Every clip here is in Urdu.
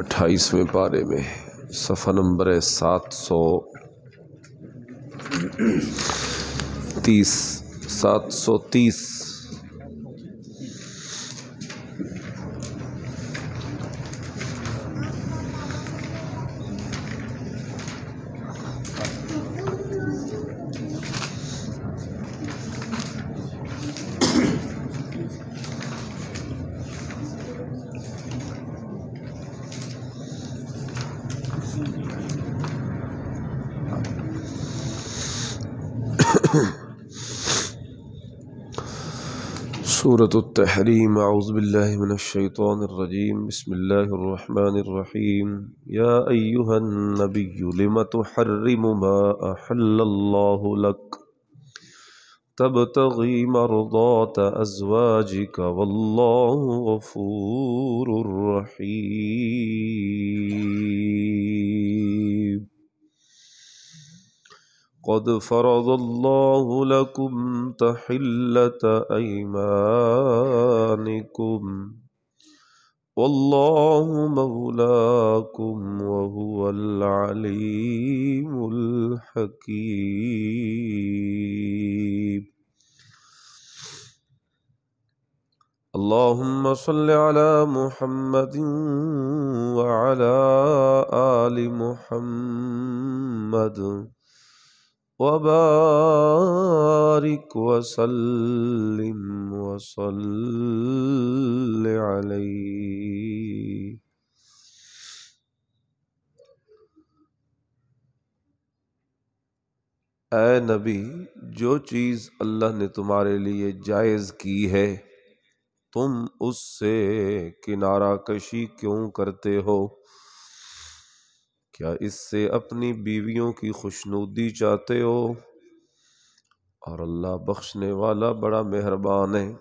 28ویں پارے میں صفحہ نمبر 730 سورة التحریم۔ اعوذ باللہ من الشیطان الرجیم، بسم اللہ الرحمن الرحیم۔ یا ایہا النبی لم تحرم ما احل اللہ لک تبتغی مرضات ازواجک واللہ غفور رحیم۔ قد فرض اللہ لکم تحلة ایمانکم واللہ مولاکم وہو العلیم الحکیم۔ اللہم صل علی محمد وعلی آل محمد وبارک وسلم وصل علیہ۔ اے نبی، جو چیز اللہ نے تمہارے لیے جائز کی ہے تم اس سے کنارہ کشی کیوں کرتے ہو؟ کیا اس سے اپنی بیویوں کی خوشنودی چاہتے ہو؟ اور اللہ بخشنے والا بڑا مہربان ہے۔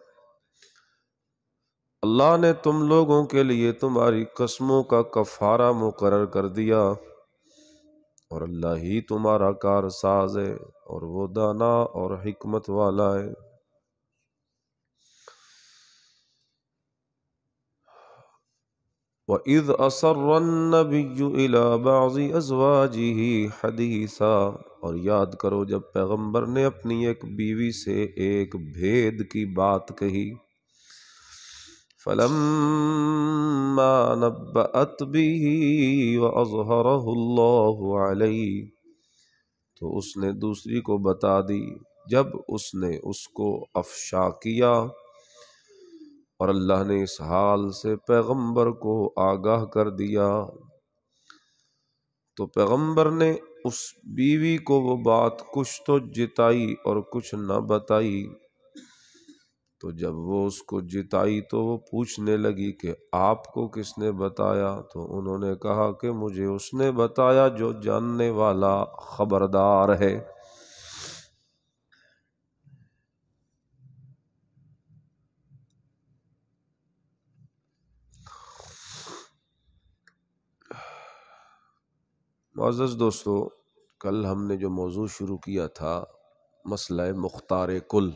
اللہ نے تم لوگوں کے لیے تمہاری قسموں کا کفارہ مقرر کر دیا، اور اللہ ہی تمہارا کارساز ہے اور وہ دانا اور حکمت والا ہے۔ وَإِذْ أَسَرَّ النَّبِيُّ إِلَى بَعْضِ أَزْوَاجِهِ حَدِيثًا، اور یاد کرو جب پیغمبر نے اپنی ایک بیوی سے ایک بھید کی بات کہی۔ فَلَمَّا نَبَّأَتْ بِهِ وَأَظْهَرَهُ اللَّهُ عَلَيْهِ، تو اس نے دوسری کو بتا دی جب اس نے اس کو افشا کیا، اور اللہ نے اس حال سے پیغمبر کو آگاہ کر دیا۔ تو پیغمبر نے اس بیوی کو وہ بات کچھ تو جتائی اور کچھ نہ بتائی۔ تو جب وہ اس کو جتائی تو وہ پوچھنے لگی کہ آپ کو کس نے بتایا؟ تو انہوں نے کہا کہ مجھے اس نے بتایا جو جاننے والا خبردار ہے۔ معزز دوستو، کل ہم نے جو موضوع شروع کیا تھا مسئلہ مختار کل،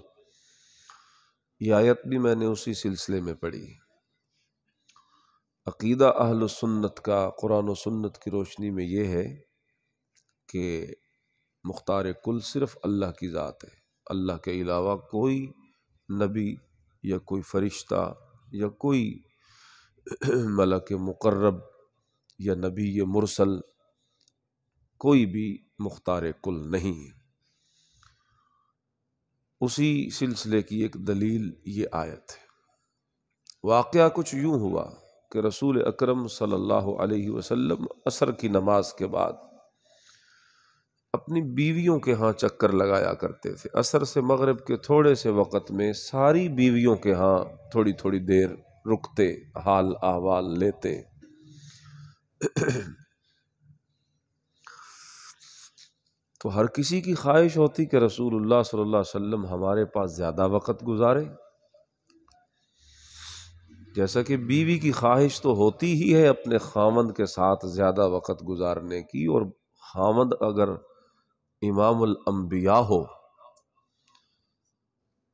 یہ آیت بھی میں نے اسی سلسلے میں پڑھی۔ عقیدہ اہل سنت کا قرآن و سنت کی روشنی میں یہ ہے کہ مختار کل صرف اللہ کی ذات ہے۔ اللہ کے علاوہ کوئی نبی یا کوئی فرشتہ یا کوئی ملک مقرب یا نبی مرسل کوئی بھی مختار کل نہیں ہے۔ اسی سلسلے کی ایک دلیل یہ آیت ہے۔ واقعہ کچھ یوں ہوا کہ رسول اکرم صلی اللہ علیہ وسلم عصر کی نماز کے بعد اپنی بیویوں کے ہاں چکر لگایا کرتے تھے۔ عصر سے مغرب کے تھوڑے سے وقت میں ساری بیویوں کے ہاں تھوڑی تھوڑی دیر رکتے، حال احوال لیتے۔ تو ہر کسی کی خواہش ہوتی کہ رسول اللہ صلی اللہ علیہ وسلم ہمارے پاس زیادہ وقت گزارے، جیسا کہ بیوی کی خواہش تو ہوتی ہی ہے اپنے خاوند کے ساتھ زیادہ وقت گزارنے کی، اور خاوند اگر امام الانبیاء ہو،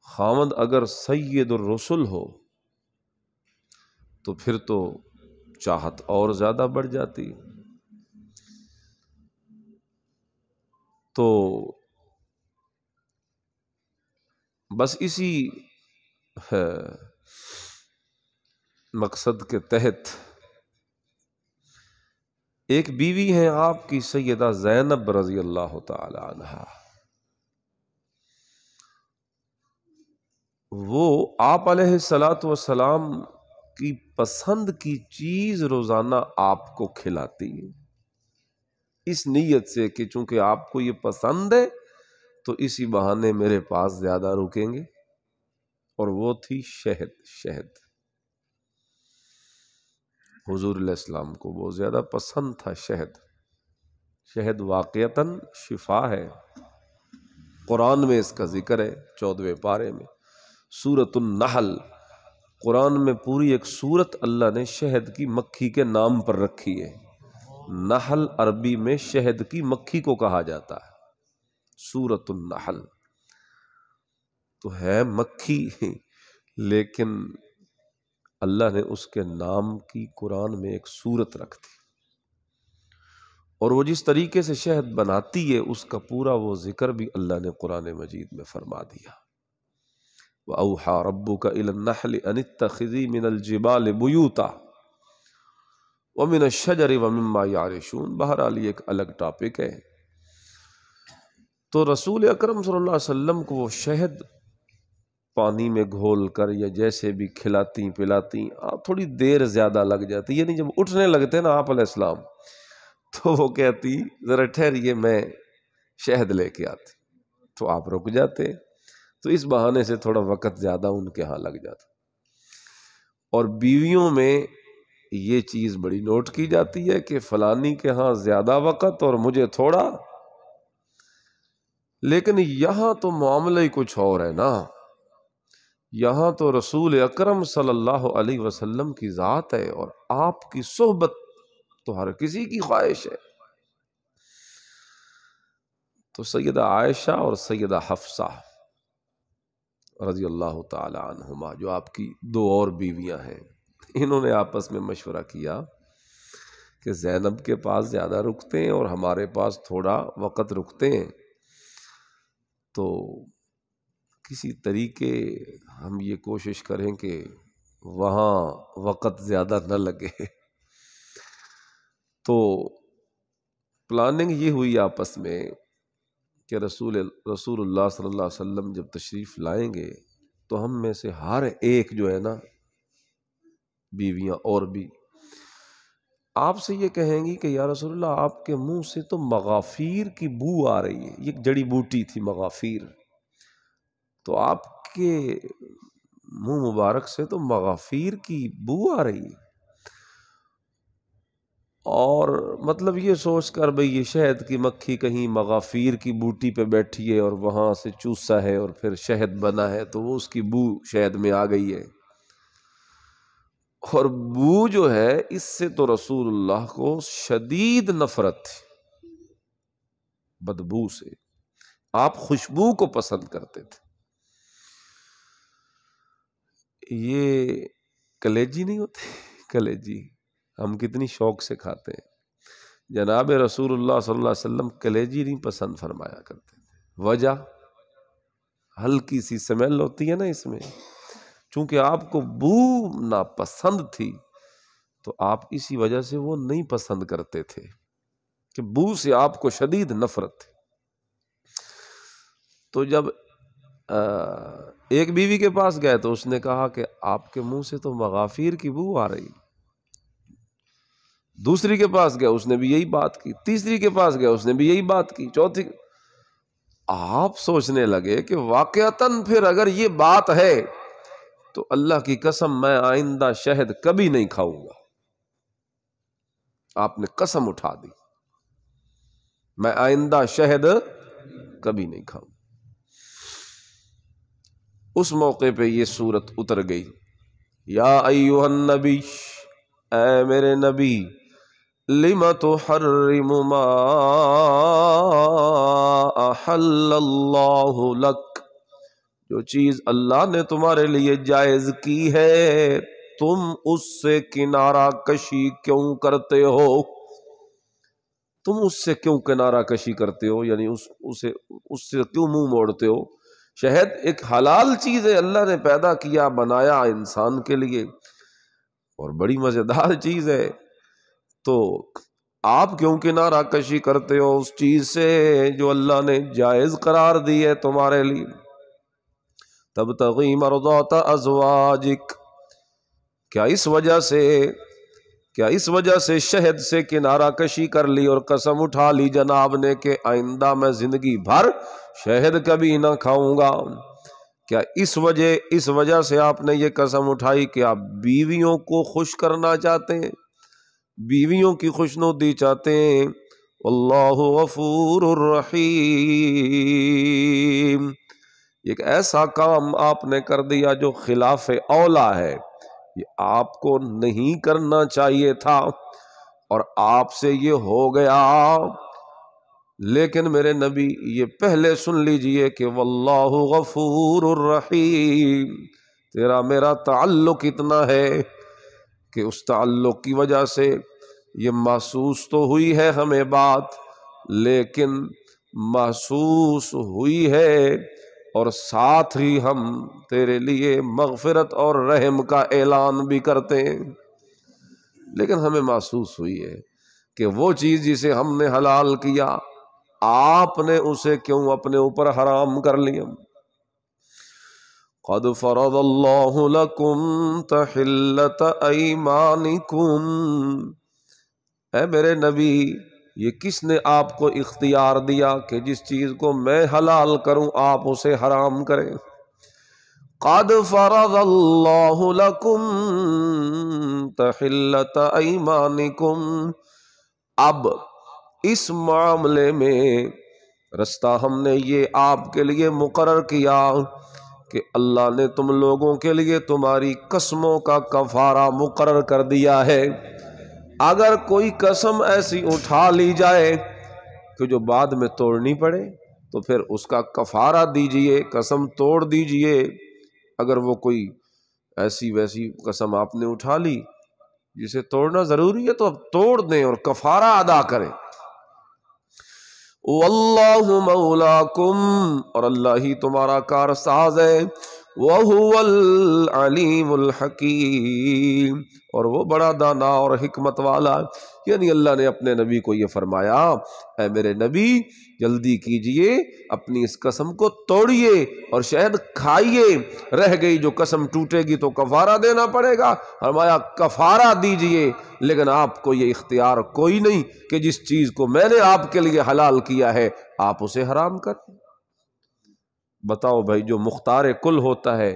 خاوند اگر سید الرسل ہو، تو پھر تو چاہت اور زیادہ بڑھ جاتی۔ تو بس اسی مقصد کے تحت ایک بیوی ہیں آپ کی سیدہ زینب رضی اللہ تعالی عنہا، وہ آپ علیہ الصلاۃ والسلام کی پسند کی چیز روزانہ آپ کو کھلاتی، اس نیت سے کہ چونکہ آپ کو یہ پسند ہے تو اسی بہانے میرے پاس زیادہ رکیں گے، اور وہ تھی شہد۔ حضور علیہ السلام کو بہت زیادہ پسند تھا شہد واقعتاً شفا ہے، قرآن میں اس کا ذکر ہے 14ویں پارے میں، سورۃ النحل، قرآن میں پوری ایک سورت اللہ نے شہد کی مکھی کے نام پر رکھی ہے۔ نحل عربی میں شہد کی مکھی کو کہا جاتا ہے، سورۃ النحل تو ہے مکھی، لیکن اللہ نے اس کے نام کی قرآن میں ایک سورت رکھ دی، اور وہ جس طریقے سے شہد بناتی ہے اس کا پورا وہ ذکر بھی اللہ نے قرآن مجید میں فرما دیا۔ وَأَوْحَى رَبُّكَ إِلَى النَّحْلِ أَنِ اتَّخِذِي مِنَ الْجِبَالِ بُيُوتًا وَمِنَ الشَّجَرِ وَمِمَّا يَعْرِشُونَ۔ بہرحال یہ ایک الگ ٹاپک ہے۔ تو رسول اکرم صلی اللہ علیہ وسلم کو وہ شہد پانی میں گھول کر یا جیسے بھی کھلاتی پلاتی، تھوڑی دیر زیادہ لگ جاتی، یعنی جب اٹھنے لگتے نا آپ علیہ السلام تو وہ کہتی ذرا ٹھہریے میں شہد لے کے آتی، تو آپ رک جاتے، تو اس بہانے سے تھوڑا وقت زیادہ ان کے ہاں لگ جاتا۔ اور بیویوں میں یہ چیز بڑی نوٹ کی جاتی ہے کہ فلانی کے ہاں زیادہ وقت اور مجھے تھوڑا، لیکن یہاں تو معاملہ ہی کچھ اور ہے نا، یہاں تو رسول اکرم صلی اللہ علیہ وسلم کی ذات ہے، اور آپ کی صحبت تو ہر کسی کی خواہش ہے۔ تو سیدہ عائشہ اور سیدہ حفصہ رضی اللہ تعالی عنہما، جو آپ کی دو اور بیویاں ہیں، انہوں نے آپس میں مشورہ کیا کہ زینب کے پاس زیادہ رکتے ہیں اور ہمارے پاس تھوڑا وقت رکتے ہیں، تو کسی طریقے ہم یہ کوشش کریں کہ وہاں وقت زیادہ نہ لگے۔ تو پلاننگ یہ ہوئی آپس میں کہ رسول اللہ صلی اللہ علیہ وسلم جب تشریف لائیں گے تو ہم میں سے ہر ایک جو ہے نا، بیویاں اور بھی، آپ سے یہ کہیں گی کہ یا رسول اللہ آپ کے منہ سے تو مغافیر کی بو آ رہی ہے، یہ جڑی بوٹی تھی مغافیر، تو آپ کے منہ مبارک سے تو مغافیر کی بو آ رہی ہے، اور مطلب یہ سوچ کر بھئی یہ شہد کی مکھی کہیں مغافیر کی بوٹی پہ بیٹھی ہے اور وہاں سے چوسا ہے اور پھر شہد بنا ہے تو وہ اس کی بو شہد میں آ گئی ہے، اور بو جو ہے اس سے تو رسول اللہ کو شدید نفرت تھی، بدبو سے، آپ خوشبو کو پسند کرتے تھے۔ یہ کلیجی نہیں ہوتے، کلیجی ہم کتنی شوق سے کھاتے ہیں، جناب رسول اللہ صلی اللہ علیہ وسلم کلیجی نہیں پسند فرمایا کرتے تھے، وجہ ہلکی سی سمیل ہوتی ہے نا اس میں، چونکہ آپ کو بو ناپسند تھی تو آپ اسی وجہ سے وہ نہیں پسند کرتے تھے کہ بو سے آپ کو شدید نفرت تھی۔ تو جب ایک بیوی کے پاس گئے تو اس نے کہا کہ آپ کے منہ سے تو مغافیر کی بو آ رہی، دوسری کے پاس گیا اس نے بھی یہی بات کی، تیسری کے پاس گیا اس نے بھی یہی بات کی، چوتھی، آپ سوچنے لگے کہ واقعتاً پھر اگر یہ بات ہے تو اللہ کی قسم میں آئندہ شہد کبھی نہیں کھاؤں گا۔ آپ نے قسم اٹھا دی، میں آئندہ شہد کبھی نہیں کھاؤں۔ اس موقع پہ یہ سورت اتر گئی، یا ایھا النبی، اے میرے نبی، لم تحرم ما احل اللہ لک، جو چیز اللہ نے تمہارے لیے جائز کی ہے تم اس سے کنارہ کشی کیوں کرتے ہو؟ تم اس سے کیوں کنارہ کشی کرتے ہو، یعنی اس سے کیوں منہ موڑتے ہو؟ شہد ایک حلال چیز ہے، اللہ نے پیدا کیا بنایا انسان کے لیے اور بڑی مزیدار چیز ہے، تو آپ کیوں کنارہ کشی کرتے ہو اس چیز سے جو اللہ نے جائز قرار دی ہے تمہارے لیے؟ تبتغی مرضات ازواجک، کیا اس وجہ سے شہد سے کنارہ کشی کر لی اور قسم اٹھا لی جناب نے کہ آئندہ میں زندگی بھر شہد کبھی نہ کھاؤں گا؟ کیا اس وجہ سے آپ نے یہ قسم اٹھائی کہ آپ بیویوں کو خوش کرنا چاہتے ہیں، بیویوں کی خوشنودی چاہتے ہیں؟ واللہ غفور الرحیم، ایک ایسا کام آپ نے کر دیا جو خلاف اولا ہے، یہ آپ کو نہیں کرنا چاہیے تھا اور آپ سے یہ ہو گیا، لیکن میرے نبی یہ پہلے سن لیجئے کہ واللہ غفور الرحیم، تیرا میرا تعلق اتنا ہے کہ اس تعلق کی وجہ سے یہ محسوس تو ہوئی ہے ہمیں بات، لیکن محسوس ہوئی ہے اور ساتھ ہی ہم تیرے لیے مغفرت اور رحم کا اعلان بھی کرتے ہیں، لیکن ہمیں محسوس ہوئی ہے کہ وہ چیز جسے ہم نے حلال کیا آپ نے اسے کیوں اپنے اوپر حرام کر لیا؟ قد فرض اللہ لکم تحلۃ ایمانکم، اے میرے نبی یہ کس نے آپ کو اختیار دیا کہ جس چیز کو میں حلال کروں آپ اسے حرام کریں؟ قد فرض اللہ لکم تحلۃ ایمانکم، اب اس معاملے میں رستہ ہم نے یہ آپ کے لیے مقرر کیا کہ اللہ نے تم لوگوں کے لیے تمہاری قسموں کا کفارہ مقرر کر دیا ہے۔ اگر کوئی قسم ایسی اٹھا لی جائے کہ جو بعد میں توڑنی پڑے تو پھر اس کا کفارہ دیجئے، قسم توڑ دیجئے۔ اگر وہ کوئی ایسی ویسی قسم آپ نے اٹھا لی جسے توڑنا ضروری ہے تو اب توڑ دیں اور کفارہ ادا کریں۔ واللہ مولاکم، اور اللہ ہی تمہارا کارساز ہے، وہو العلیم الحکیم، اور وہ بڑا دانا اور حکمت والا ہے۔ یعنی اللہ نے اپنے نبی کو یہ فرمایا، اے میرے نبی جلدی کیجئے، اپنی اس قسم کو توڑیے اور شہد کھائیے، رہ گئی جو قسم ٹوٹے گی تو کفارہ دینا پڑے گا۔ فرمایا کفارہ دیجئے، لیکن آپ کو یہ اختیار کوئی نہیں کہ جس چیز کو میں نے آپ کے لیے حلال کیا ہے آپ اسے حرام کر دیں۔ بتاؤ بھائی، جو مختار کل ہوتا ہے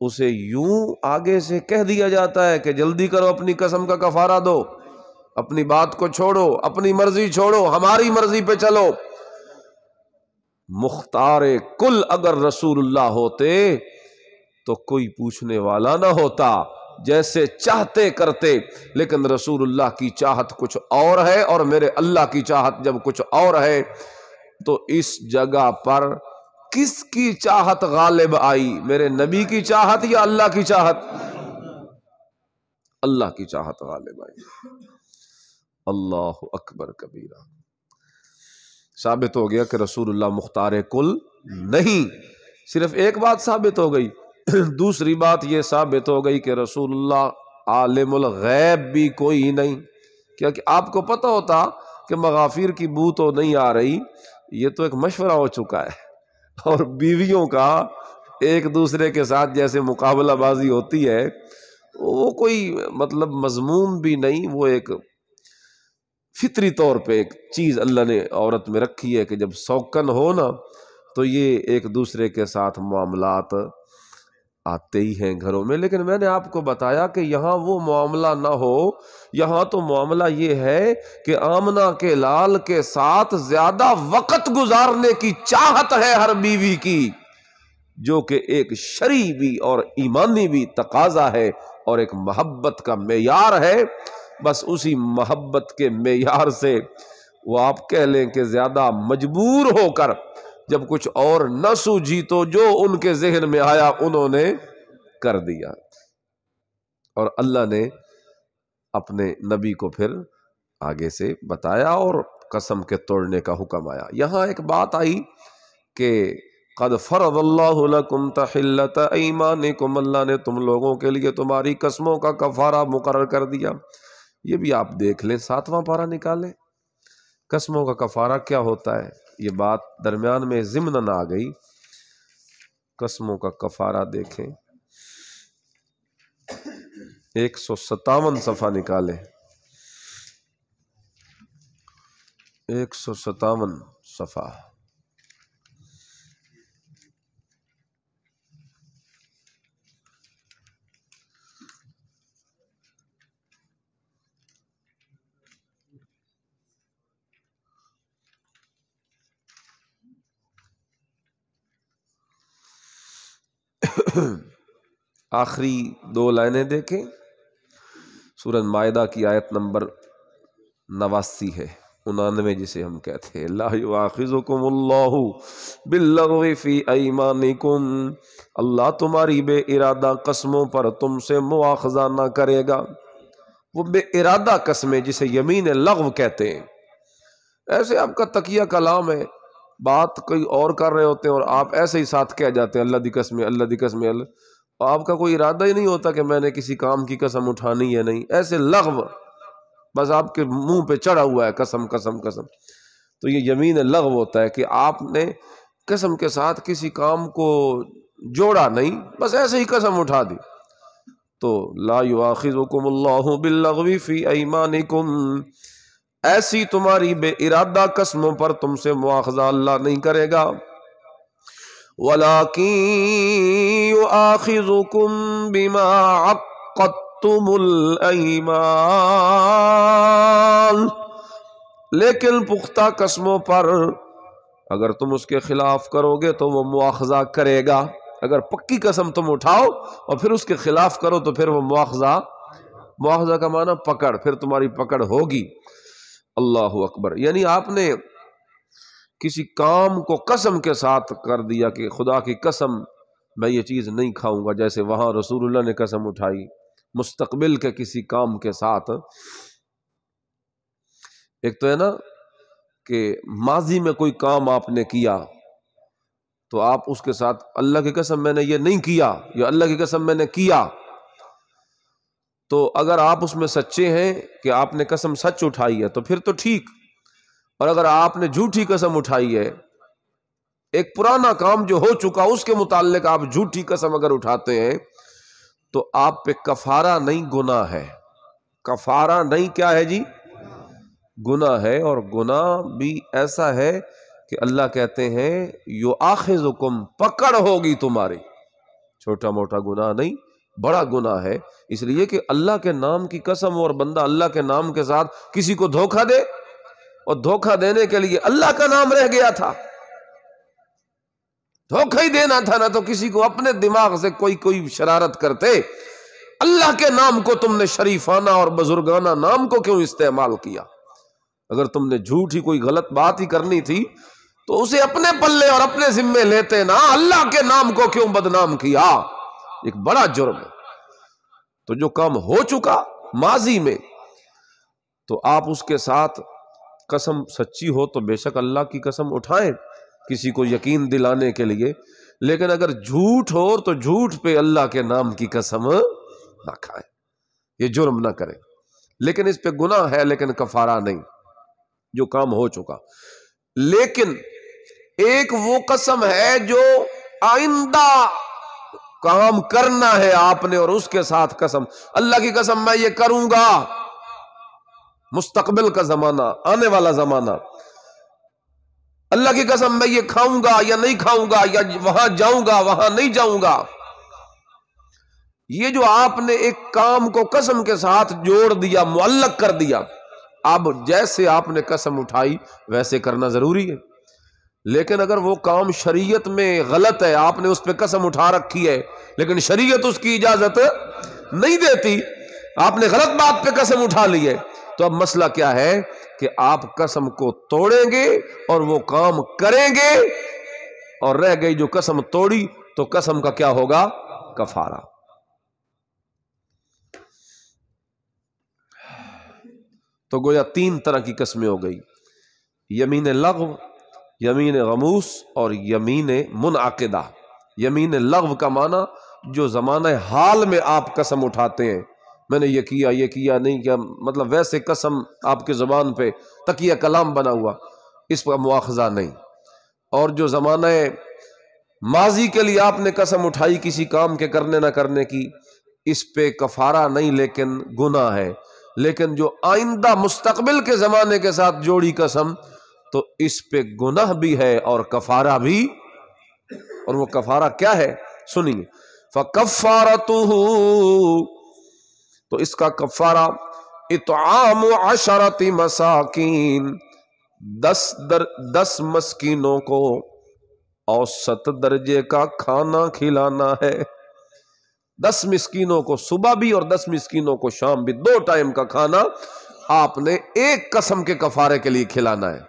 اسے یوں آگے سے کہہ دیا جاتا ہے کہ جلدی کرو، اپنی قسم کا کفارہ دو، اپنی بات کو چھوڑو، اپنی مرضی چھوڑو، ہماری مرضی پہ چلو۔ مختار کل اگر رسول اللہ ہوتے تو کوئی پوچھنے والا نہ ہوتا، جیسے چاہتے کرتے، لیکن رسول اللہ کی چاہت کچھ اور ہے اور میرے اللہ کی چاہت جب کچھ اور ہے تو اس جگہ پر کس کی چاہت غالب آئی؟ میرے نبی کی چاہت یا اللہ کی چاہت؟ اللہ کی چاہت غالب آئی۔ اللہ اکبر کبیرہ، ثابت ہو گیا کہ رسول اللہ مختار کل نہیں۔ صرف ایک بات ثابت ہو گئی، دوسری بات یہ ثابت ہو گئی کہ رسول اللہ عالم الغیب بھی کوئی نہیں، کیونکہ آپ کو پتہ ہوتا کہ مغافیر کی بو تو نہیں آ رہی، یہ تو ایک مشورہ ہو چکا ہے، اور بیویوں کا ایک دوسرے کے ساتھ جیسے مقابلہ بازی ہوتی ہے وہ کوئی مطلب مضمون بھی نہیں، وہ ایک فطری طور پہ ایک چیز اللہ نے عورت میں رکھی ہے کہ جب سوکن ہو نا تو یہ ایک دوسرے کے ساتھ معاملات آتے ہی ہیں گھروں میں۔ لیکن میں نے آپ کو بتایا کہ یہاں وہ معاملہ نہ ہو، یہاں تو معاملہ یہ ہے کہ آمنہ کے لال کے ساتھ زیادہ وقت گزارنے کی چاہت ہے ہر بیوی کی، جو کہ ایک شرعی بھی اور ایمانی بھی تقاضا ہے اور ایک محبت کا معیار ہے۔ بس اسی محبت کے معیار سے وہ آپ کہہ لیں کہ زیادہ مجبور ہو کر جب کچھ اور نہ سوجھی تو جو ان کے ذہن میں آیا انہوں نے کر دیا۔ اور اللہ نے اپنے نبی کو پھر آگے سے بتایا اور قسم کے توڑنے کا حکم آیا۔ یہاں ایک بات آئی کہ قد فرض اللہ لکم تحلۃ ایمانکم، اللہ نے تم لوگوں کے لیے تمہاری قسموں کا کفارہ مقرر کر دیا۔ یہ بھی آپ دیکھ لیں، 7واں پارہ نکالیں، قسموں کا کفارہ کیا ہوتا ہے۔ یہ بات درمیان میں ضمناً آ گئی، قسموں کا کفارہ دیکھیں، 157 صفحہ نکالیں، 157 صفحہ۔ آخری 2 لائنیں دیکھیں، سورہ مائدہ کی آیت نمبر 89 ہے، 99 جسے ہم کہتے ہیں، لا یؤاخذکم اللہ باللغو فی ایمانکم، اللہ تمہاری بے ارادہ قسموں پر تم سے مواخذہ نہ کرے گا۔ وہ بے ارادہ قسمیں جسے یمین لغو کہتے ہیں، ایسے آپ کا تکیہ کلام ہے، بات کوئی اور کر رہے ہوتے ہیں اور آپ ایسے ہی ساتھ کہہ جاتے ہیں اللہ دی قسم، اللہ دی قسم، اللہ، آپ کا کوئی ارادہ ہی نہیں ہوتا کہ میں نے کسی کام کی قسم اٹھانی ہے، نہیں، ایسے لغو بس آپ کے منہ پہ چڑھا ہوا ہے، قسم قسم قسم۔ تو یہ یمین لغو ہوتا ہے کہ آپ نے قسم کے ساتھ کسی کام کو جوڑا نہیں، بس ایسے ہی قسم اٹھا دی۔ تو لا یؤاخذکم اللہ باللغو فی ایمانکم، ایسی تمہاری بے ارادہ قسموں پر تم سے مواخذہ اللہ نہیں کرے گا، وَلَٰكِن يُؤَاخِذُكُم بِمَا عَقَّدتُّمُ الْأَيْمَانَ، لیکن پختہ قسموں پر اگر تم اس کے خلاف کرو گے تو وہ مواخذہ کرے گا۔ اگر پکی قسم تم اٹھاؤ اور پھر اس کے خلاف کرو تو پھر وہ مواخذہ کا معنی پکڑ، پھر تمہاری پکڑ ہوگی۔ اللہ اکبر، یعنی آپ نے کسی کام کو قسم کے ساتھ کر دیا کہ خدا کی قسم میں یہ چیز نہیں کھاؤں گا، جیسے وہاں رسول اللہ نے قسم اٹھائی مستقبل کے کسی کام کے ساتھ۔ ایک تو ہے نا کہ ماضی میں کوئی کام آپ نے کیا تو آپ اس کے ساتھ اللہ کی قسم میں نے یہ نہیں کیا، یا اللہ کی قسم میں نے کیا، تو اگر آپ اس میں سچے ہیں کہ آپ نے قسم سچ اٹھائی ہے تو پھر تو ٹھیک، اور اگر آپ نے جھوٹی قسم اٹھائی ہے، ایک پرانا کام جو ہو چکا اس کے متعلق آپ جھوٹی قسم اگر اٹھاتے ہیں تو آپ پہ کفارہ نہیں گناہ ہے، کفارہ نہیں کیا ہے جی، گناہ ہے، اور گناہ بھی ایسا ہے کہ اللہ کہتے ہیں یؤاخذکم، پکڑ ہوگی تمہاری، چھوٹا موٹا گناہ نہیں، بڑا گناہ ہے، اس لیے کہ اللہ کے نام کی قسم، اور بندہ اللہ کے نام کے ساتھ کسی کو دھوکہ دے، اور دھوکہ دینے کے لیے اللہ کا نام رہ گیا تھا، دھوکہ ہی دینا تھا، نہ تو کسی کو اپنے دماغ سے کوئی شرارت کرتے، اللہ کے نام کو تم نے شریفانہ اور بزرگانہ نام کو کیوں استعمال کیا؟ اگر تم نے جھوٹ ہی کوئی غلط بات ہی کرنی تھی تو اسے اپنے پلے اور اپنے ذمے لیتے نا، اللہ کے نام کو کیوں بدنام کیا؟ ایک بڑا جرم ہے۔ تو جو کام ہو چکا ماضی میں تو آپ اس کے ساتھ قسم سچی ہو تو بے شک اللہ کی قسم اٹھائیں کسی کو یقین دلانے کے لیے، لیکن اگر جھوٹ ہو تو جھوٹ پہ اللہ کے نام کی قسم نہ کھائیں، یہ جرم نہ کریں، لیکن اس پہ گناہ ہے لیکن کفارہ نہیں، جو کام ہو چکا۔ لیکن ایک وہ قسم ہے جو آئندہ کام کرنا ہے آپ نے، اور اس کے ساتھ قسم، اللہ کی قسم میں یہ کروں گا، مستقبل کا زمانہ، آنے والا زمانہ، اللہ کی قسم میں یہ کھاؤں گا یا نہیں کھاؤں گا، یا وہاں جاؤں گا وہاں نہیں جاؤں گا، یہ جو آپ نے ایک کام کو قسم کے ساتھ جوڑ دیا، معلق کر دیا، اب جیسے آپ نے قسم اٹھائی ویسے کرنا ضروری ہے، لیکن اگر وہ کام شریعت میں غلط ہے، آپ نے اس پہ قسم اٹھا رکھی ہے لیکن شریعت اس کی اجازت نہیں دیتی، آپ نے غلط بات پہ قسم اٹھا لی ہے، تو اب مسئلہ کیا ہے کہ آپ قسم کو توڑیں گے اور وہ کام کریں گے، اور رہ گئی جو قسم توڑی تو قسم کا کیا ہوگا؟ کفارہ۔ تو گویا 3 طرح کی قسمیں ہو گئی، یمین لغو، یمین غموس اور یمین منعقدہ۔ یمین لغو کا معنی جو زمانہ حال میں آپ قسم اٹھاتے ہیں، میں نے یہ کیا نہیں کیا، مطلب ویسے قسم آپ کے زبان پہ تکیہ کلام بنا ہوا، اس پر مواخذہ نہیں۔ اور جو زمانہ ماضی کے لیے آپ نے قسم اٹھائی کسی کام کے کرنے نہ کرنے کی، اس پہ کفارہ نہیں لیکن گناہ ہے۔ لیکن جو آئندہ مستقبل کے زمانے کے ساتھ جوڑی قسم، تو اس پہ گناہ بھی ہے اور کفارہ بھی۔ اور وہ کفارہ کیا ہے سنیے، فَكَفَّارَتُهُ، تو اس کا کفارہ اطعام 10 مساکین، 10 مسکینوں کو اوسط درجے کا کھانا کھلانا ہے۔ 10 مسکینوں کو صبح بھی اور 10 مسکینوں کو شام بھی، 2 ٹائم کا کھانا آپ نے ایک قسم کے کفارے کے لیے کھلانا ہے۔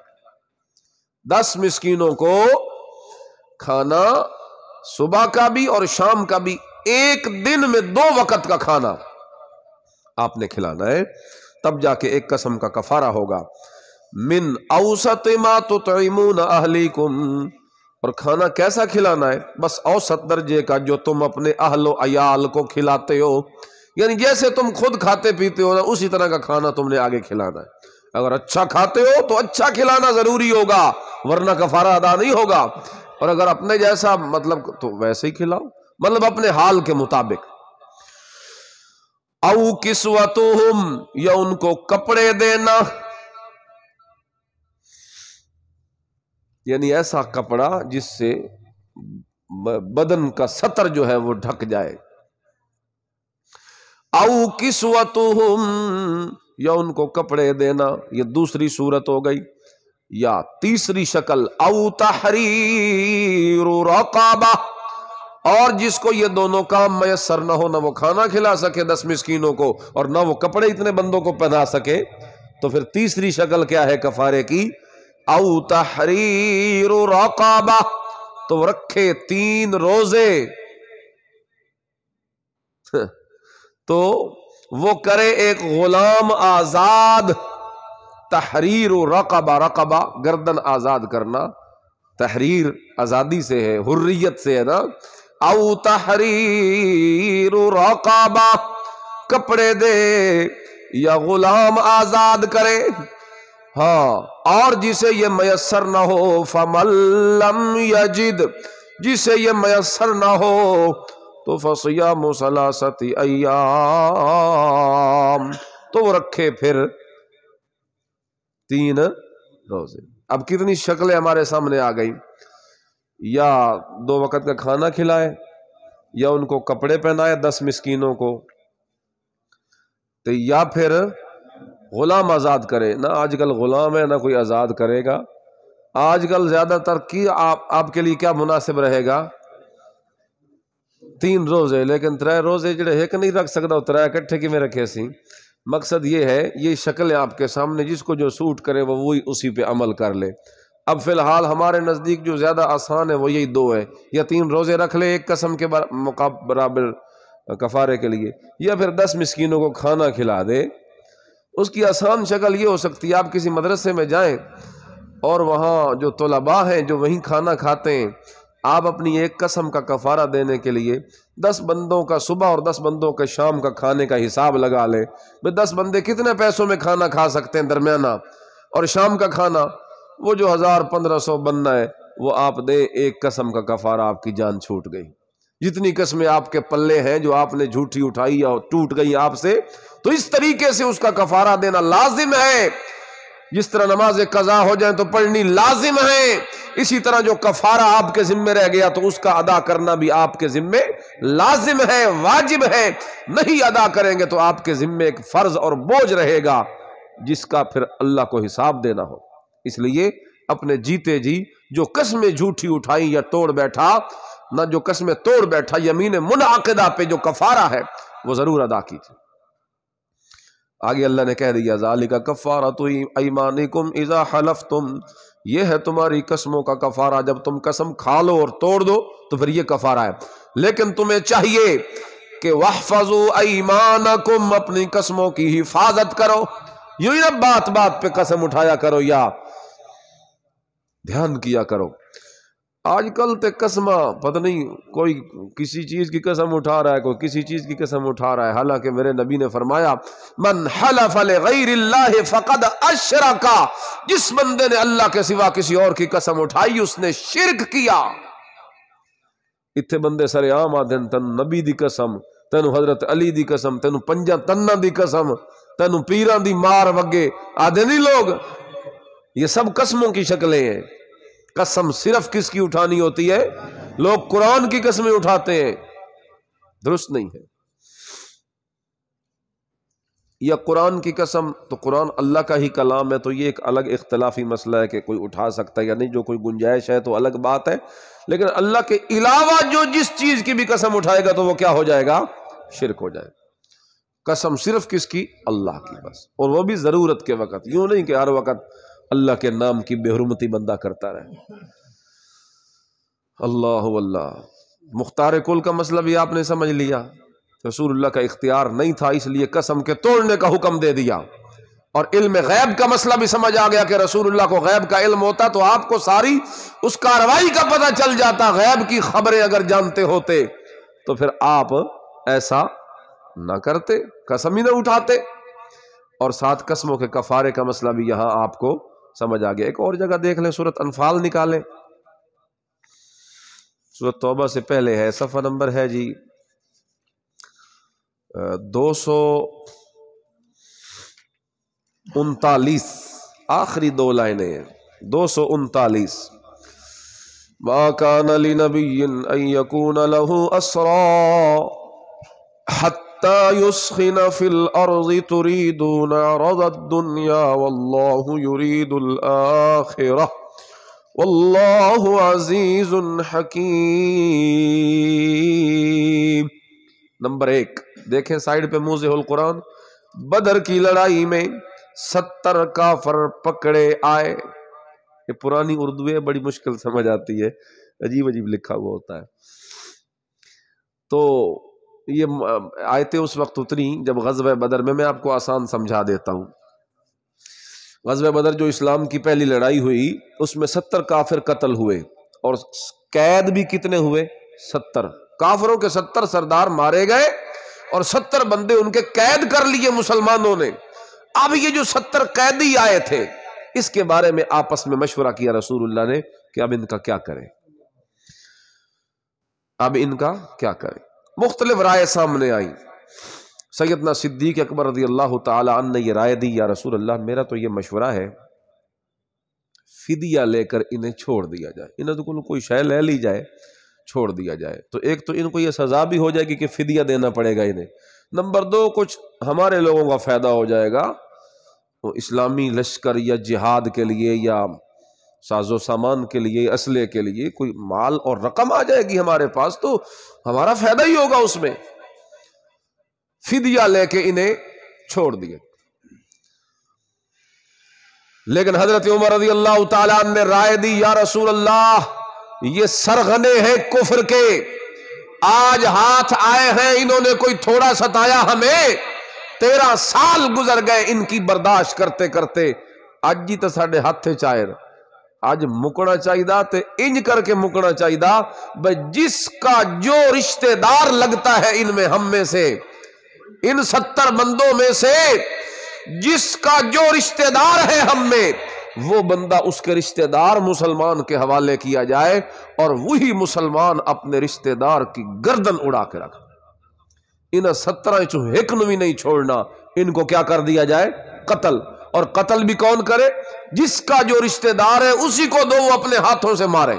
10 مسکینوں کو کھانا صبح کا بھی اور شام کا بھی، ایک دن میں 2 وقت کا کھانا آپ نے کھلانا ہے، تب جا کے ایک قسم کا کفارہ ہوگا۔ من اوسط ما تطعمون اہلیکم، اور کھانا کیسا کھلانا ہے؟ بس اوسط درجے کا جو تم اپنے اہل و عیال کو کھلاتے ہو، یعنی جیسے تم خود کھاتے پیتے ہو نا، اسی طرح کا کھانا تم نے آگے کھلانا ہے۔ اگر اچھا کھاتے ہو تو اچھا کھلانا ضروری ہوگا، ورنہ کفارہ ادا نہیں ہوگا۔ اور اگر اپنے جیسا مطلب تو ویسے ہی کھلاؤ، مطلب اپنے حال کے مطابق۔ او کسوتہم، یا ان کو کپڑے دینا، یعنی ایسا کپڑا جس سے بدن کا سطر جو ہے وہ ڈھک جائے۔ او کسوتہم، یا ان کو کپڑے دینا، یہ دوسری صورت ہو گئی۔ یا تیسری شکل او تحریر رقبہ، اور جس کو یہ دونوں کام میسر نہ ہو، نہ وہ کھانا کھلا سکے 10 مسکینوں کو اور نہ وہ کپڑے اتنے بندوں کو پہنا سکے، تو پھر تیسری شکل کیا ہے کفارے کی؟ او تحریر رقبہ، تو رکھے 3 روزے، تو وہ کرے ایک غلام آزاد۔ تحریر رقبہ، رقبہ گردن آزاد کرنا، تحریر آزادی سے ہے، حریت سے ہے نا۔ او تحریر رقبہ، کپڑے دے یا غلام آزاد کرے، ہاں۔ اور جسے یہ میسر نہ ہو، فمن لم یجد، جسے یہ میسر نہ ہو تو فصیام 3 ایام، تو وہ رکھے پھر 3 روزے۔ اب کتنی شکلیں ہمارے سامنے آ گئی، یا 2 وقت کا کھانا کھلائے، یا ان کو کپڑے پہنائے 10 مسکینوں کو، تو یا پھر غلام آزاد کرے۔ نہ آج کل غلام ہے نہ کوئی آزاد کرے گا۔ آج کل زیادہ تر کی آپ کے لیے کیا مناسب رہے گا؟ 3 روزے، لیکن 3 روزے جڑے ایک نہیں رکھ سکتا، 3 اکٹھے کی میں رکھے سی۔ مقصد یہ ہے، یہ شکل ہے آپ کے سامنے، جس کو جو سوٹ کرے وہ وہی اسی پہ عمل کر لے۔ اب فی الحال ہمارے نزدیک جو زیادہ آسان ہے وہ یہی 2 ہے، یا 3 روزے رکھ لے ایک قسم کے برابر کفارے کے لیے، یا پھر 10 مسکینوں کو کھانا کھلا دے۔ اس کی آسان شکل یہ ہو سکتی ہے، آپ کسی مدرسے میں جائیں اور وہاں جو طلباء ہیں جو وہیں کھانا کھاتے ہیں، آپ اپنی ایک قسم کا کفارہ دینے کے لیے 10 بندوں کا صبح اور 10 بندوں کا شام کا کھانے کا حساب لگا لیں، 10 بندے کتنے پیسوں میں کھانا کھا سکتے ہیں درمیانہ، اور شام کا کھانا وہ جو 1000-1500 بننا ہے وہ آپ دیں، ایک قسم کا کفارہ، آپ کی جان چھوٹ گئی۔ جتنی قسمیں آپ کے پلے ہیں جو آپ نے جھوٹی اٹھائی یا ٹوٹ گئی آپ سے، تو اس طریقے سے اس کا کفارہ دینا لازم ہے۔ جس طرح نماز قضا ہو جائیں تو پڑھنی لازم ہے، اسی طرح جو کفارہ آپ کے ذمے رہ گیا تو اس کا ادا کرنا بھی آپ کے ذمے لازم ہے، واجب ہے۔ نہیں ادا کریں گے تو آپ کے ذمے ایک فرض اور بوجھ رہے گا، جس کا پھر اللہ کو حساب دینا ہو۔ اس لیے اپنے جیتے جی جو قسمیں جھوٹی اٹھائی یا توڑ بیٹھا، نہ جو قسمیں توڑ بیٹھا، یمین منعقدہ پہ جو کفارہ ہے وہ ضرور ادا کیجیے۔ آگے اللہ نے کہہ دیا، ذالک کفارۃ ایمانکم اذا حلفتم، یہ ہے تمہاری قسموں کا کفارہ، جب تم قسم کھا لو اور توڑ دو تو پھر یہ کفارہ ہے۔ لیکن تمہیں چاہیے کہ واحفظوا ایمانکم، اپنی قسموں کی حفاظت کرو۔ یوں ہی نہ بات بات پہ قسم اٹھایا کرو یا دھیان کیا کرو۔ آج کل تے قسمہ پتہ نہیں کوئی کسی چیز کی قسم اٹھا رہا ہے، کوئی کسی چیز کی قسم اٹھا رہا ہے، حالانکہ میرے نبی نے فرمایا من حلف لغیر اللہ فقد اشرک، جس بندے نے اللہ کے سوا کسی اور کی قسم اٹھائی اس نے شرک کیا۔ اتنے بندے سارے عام آدھن تین نبی دی قسم، تینو حضرت علی دی قسم، تینو پنجا تنہ دی قسم، تینو پیران دی مار وگے آدھے نہیں لوگ۔ یہ سب قسموں کی شکلیں ہیں۔ قسم صرف کس کی اٹھانی ہوتی ہے؟ لوگ قرآن کی قسمیں اٹھاتے ہیں، درست نہیں ہے۔ یا قرآن کی قسم تو قرآن اللہ کا ہی کلام ہے، تو یہ ایک الگ اختلافی مسئلہ ہے کہ کوئی اٹھا سکتا ہے یا نہیں، جو کوئی گنجائش ہے تو الگ بات ہے، لیکن اللہ کے علاوہ جو جس چیز کی بھی قسم اٹھائے گا تو وہ کیا ہو جائے گا؟ شرک ہو جائے گا۔ قسم صرف کس کی؟ اللہ کی بس، اور وہ بھی ضرورت کے وقت، یوں نہیں کہ ہر وقت اللہ کے نام کی بے حرمتی بندہ کرتا رہے۔ اللہ واللہ۔ مختار کل کا مسئلہ بھی آپ نے سمجھ لیا، رسول اللہ کا اختیار نہیں تھا اس لیے قسم کے توڑنے کا حکم دے دیا، اور علم غیب کا مسئلہ بھی سمجھ آ گیا کہ رسول اللہ کو غیب کا علم ہوتا تو آپ کو ساری اس کاروائی کا پتہ چل جاتا، غیب کی خبریں اگر جانتے ہوتے تو پھر آپ ایسا نہ کرتے، قسم ہی نہ اٹھاتے۔ اور ساتھ قسموں کے کفارے کا مسئلہ بھی یہاں آپ کو سمجھ آ گیا۔ ایک اور جگہ دیکھ لیں، سورۃ انفال نکالیں، سورۃ توبہ سے پہلے ہے، صفحہ نمبر ہے جی 239، آخری دو لائنیں ہیں، 239۔ ما كان لنبي ان يكون له اسرى حتى يسخن في الارض تريدون عرض الدنيا والله يريد الاخرة والله عزيز حكيم۔ نمبر 1 دیکھیں سائیڈ پہ موضع القرآن، بدر کی لڑائی میں 70 کافر پکڑے آئے۔ یہ پرانی اردو ہے، بڑی مشکل سمجھ آتی ہے، عجیب عجیب لکھا ہوا ہوتا ہے۔ تو یہ آیتیں اس وقت اتری جب غزوہ بدر میں آپ کو آسان سمجھا دیتا ہوں۔ غزوہ بدر جو اسلام کی پہلی لڑائی ہوئی اس میں 70 کافر قتل ہوئے، اور قید بھی کتنے ہوئے؟ 70 کافروں کے 70 سردار مارے گئے اور 70 بندے ان کے قید کر لیے مسلمانوں نے۔ اب یہ جو 70 قیدی آئے تھے اس کے بارے میں آپس میں مشورہ کیا رسول اللہ نے کہ اب ان کا کیا کریں، اب ان کا کیا کریں۔ مختلف رائے سامنے آئی۔ سیدنا صدیق اکبر رضی اللہ تعالی عنہ نے یہ رائے دی، یا رسول اللہ میرا تو یہ مشورہ ہے فدیہ لے کر انہیں چھوڑ دیا جائے، انہیں تو کوئی شے لے لی جائے، چھوڑ دیا جائے، تو ایک تو ان کو یہ سزا بھی ہو جائے گی کہ فدیہ دینا پڑے گا انہیں، نمبر 2 کچھ ہمارے لوگوں کا فائدہ ہو جائے گا، اسلامی لشکر یا جہاد کے لیے یا ساز و سامان کے لیے، اسلحے کے لیے کوئی مال اور رقم آ جائے گی ہمارے پاس تو ہمارا فائدہ ہی ہوگا اس میں۔ فدیہ لے کے انہیں چھوڑ دیے۔ لیکن حضرت عمر رضی اللہ تعالیٰ عنہ نے رائے دی، یا رسول اللہ یہ سرغنے ہیں کفر کے، آج ہاتھ آئے ہیں، انہوں نے کوئی تھوڑا ستایا ہمیں، 13 سال گزر گئے ان کی برداشت کرتے کرتے، اج جی تو ساڈے ہاتھے چائر، اج مکنا چاہیے تے انج کر کے مکنا چاہیے بھئی جس کا جو رشتہ دار لگتا ہے ان میں، ہم میں سے، ان 70 بندوں میں سے جس کا جو رشتہ دار ہے ہم میں، وہ بندہ اس کے رشتہ دار مسلمان کے حوالے کیا جائے، اور وہی مسلمان اپنے رشتہ دار کی گردن اڑا کے رکھ، ان 17 چوں ایک نو بھی نہیں چھوڑنا، ان کو کیا کر دیا جائے؟ قتل۔ اور قتل بھی کون کرے؟ جس کا جو رشتہ دار ہے اسی کو دو وہ اپنے ہاتھوں سے مارے۔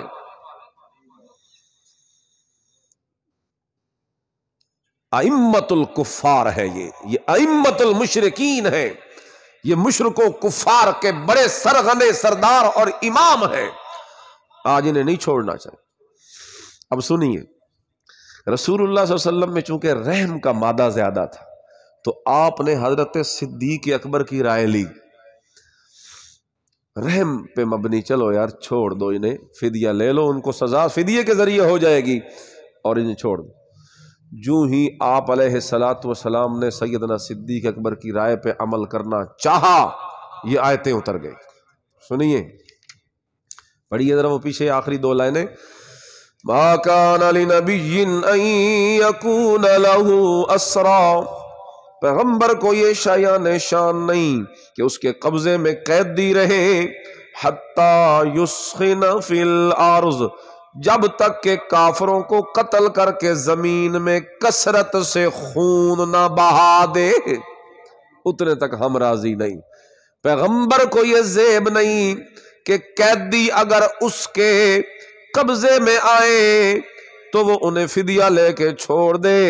ائمت الکفار ہے یہ ائمت المشرکین ہے، یہ مشرک و کفار کے بڑے سرغنے سردار اور امام ہیں، آج انہیں نہیں چھوڑنا چاہیے۔ اب سنیے، رسول اللہ صلی اللہ علیہ وسلم میں چونکہ رحم کا مادہ زیادہ تھا تو آپ نے حضرت صدیق اکبر کی رائے لی، رحم پہ مبنی، چلو یار چھوڑ دو انہیں، فدیہ لے لو، ان کو سزا فدیے کے ذریعے ہو جائے گی اور انہیں چھوڑ دو۔ جو ہی آپ علیہ الصلاۃ والسلام نے سیدنا صدیق اکبر کی رائے پہ عمل کرنا چاہا، یہ آیتیں اتر گئی۔ سنیے، پڑھیے ذرا وہ پیچھے آخری دو لائنیں، ما کان لنبی ان یکون لہ اسری، پیغمبر کو یہ شایان شان نہیں کہ اس کے قبضے میں قیدی رہے، حتی یسخن فی الارض، جب تک کہ کافروں کو قتل کر کے زمین میں کثرت سے خون نہ بہا دے، اتنے تک ہم راضی نہیں۔ پیغمبر کو یہ زیب نہیں کہ قیدی اگر اس کے قبضے میں آئے تو وہ انہیں فدیہ لے کے چھوڑ دے،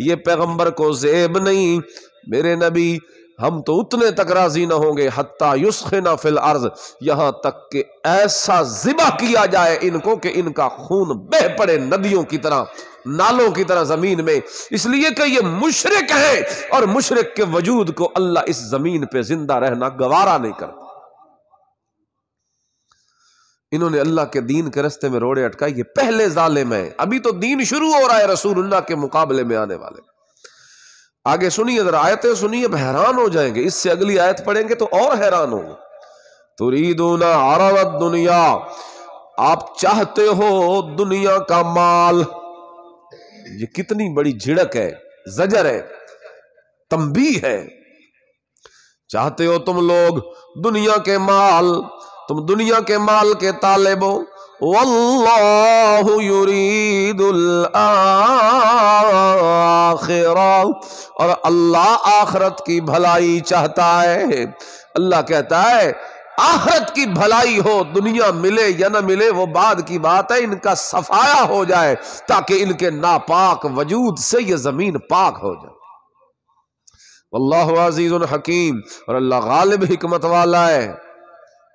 یہ پیغمبر کو زیب نہیں۔ میرے نبی، ہم تو اتنے تک راضی نہ ہوں گے، حتی یسخن فی الارض، یہاں تک کہ ایسا ذبح کیا جائے ان کو کہ ان کا خون بہہ پڑے ندیوں کی طرح، نالوں کی طرح زمین میں، اس لیے کہ یہ مشرک ہے اور مشرک کے وجود کو اللہ اس زمین پہ زندہ رہنا گوارا نہیں کرتا۔ انہوں نے اللہ کے دین کے رستے میں روڑے اٹکائے، یہ پہلے ظالم ہیں، ابھی تو دین شروع ہو رہا ہے رسول اللہ کے مقابلے میں آنے والے۔ آگے سنیے ذرا آیتیں سنیے، اب حیران ہو جائیں گے، اس سے اگلی آیت پڑھیں گے تو اور حیران ہوں گے۔ تریدون عرض الدنیا، آپ چاہتے ہو دنیا کا مال، یہ کتنی بڑی جھڑک ہے، زجر ہے، تنبیہ ہے۔ چاہتے ہو تم لوگ دنیا کے مال، تم دنیا کے مال کے طالب ہو، واللہ یرید الآخرہ، اور اللہ آخرت کی بھلائی چاہتا ہے۔ اللہ کہتا ہے آخرت کی بھلائی ہو، دنیا ملے یا نہ ملے وہ بعد کی بات ہے، ان کا صفایا ہو جائے تاکہ ان کے ناپاک وجود سے یہ زمین پاک ہو جائے۔ واللہ عزیز حکیم، اور اللہ غالب حکمت والا ہے۔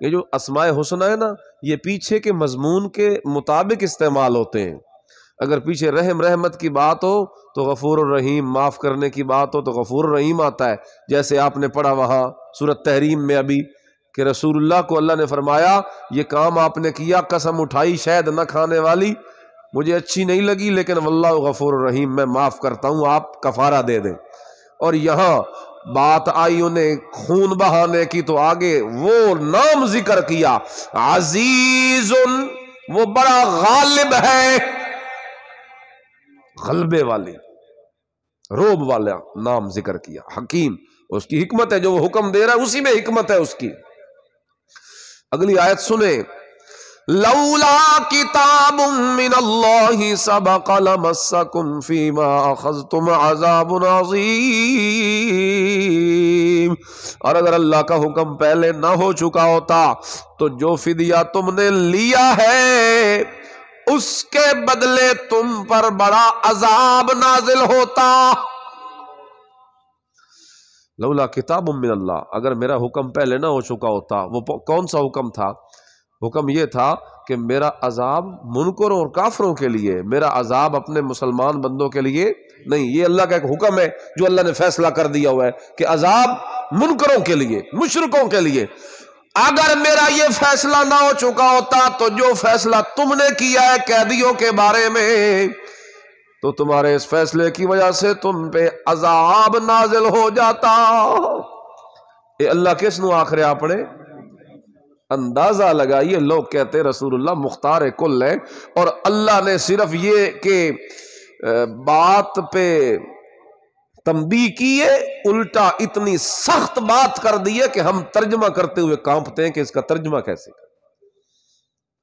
یہ جو اسماء حسنہ ہے نا، یہ پیچھے کے مضمون کے مطابق استعمال ہوتے ہیں۔ اگر پیچھے رحم رحمت کی بات ہو تو غفور الرحیم، معاف کرنے کی بات ہو تو غفور الرحیم آتا ہے، جیسے آپ نے پڑھا وہاں سورۃ تحریم میں ابھی کہ رسول اللہ کو اللہ نے فرمایا یہ کام آپ نے کیا، قسم اٹھائی شہد نہ کھانے والی، مجھے اچھی نہیں لگی، لیکن واللہ غفور الرحیم، میں معاف کرتا ہوں، آپ کفارہ دے دیں۔ اور یہاں بات آئی انہیں خون بہانے کی تو آگے وہ نام ذکر کیا، عزیز، وہ بڑا غالب ہے، غلبے والے، روب والا نام ذکر کیا، حکیم، اس کی حکمت ہے، جو وہ حکم دے رہا ہے اسی میں حکمت ہے اس کی۔ اگلی آیت سنیں، لولا کتاب من اللہ سبق لمسکم فیما اخذتم عذاب عظیم، اور اگر اللہ کا حکم پہلے نہ ہو چکا ہوتا تو جو فدیہ تم نے لیا ہے اس کے بدلے تم پر بڑا عذاب نازل ہوتا۔ لولا کتاب من اللہ، اگر میرا حکم پہلے نہ ہو چکا ہوتا، وہ کون سا حکم تھا؟ حکم یہ تھا کہ میرا عذاب منکروں اور کافروں کے لیے، میرا عذاب اپنے مسلمان بندوں کے لیے نہیں۔ یہ اللہ کا ایک حکم ہے جو اللہ نے فیصلہ کر دیا ہوا ہے کہ عذاب منکروں کے لیے، مشرکوں کے لیے۔ اگر میرا یہ فیصلہ نہ ہو چکا ہوتا تو جو فیصلہ تم نے کیا ہے قیدیوں کے بارے میں، تو تمہارے اس فیصلے کی وجہ سے تم پہ عذاب نازل ہو جاتا۔ اے اللہ کس نو آخر آپ نے اندازہ لگائیے، لوگ کہتے رسول اللہ مختار کل ہے، اور اللہ نے صرف یہ کہ بات پہ تنبیہ کی ہے، الٹا اتنی سخت بات کر دی ہے کہ ہم ترجمہ کرتے ہوئے کانپتے ہیں کہ اس کا ترجمہ کیسے کریں۔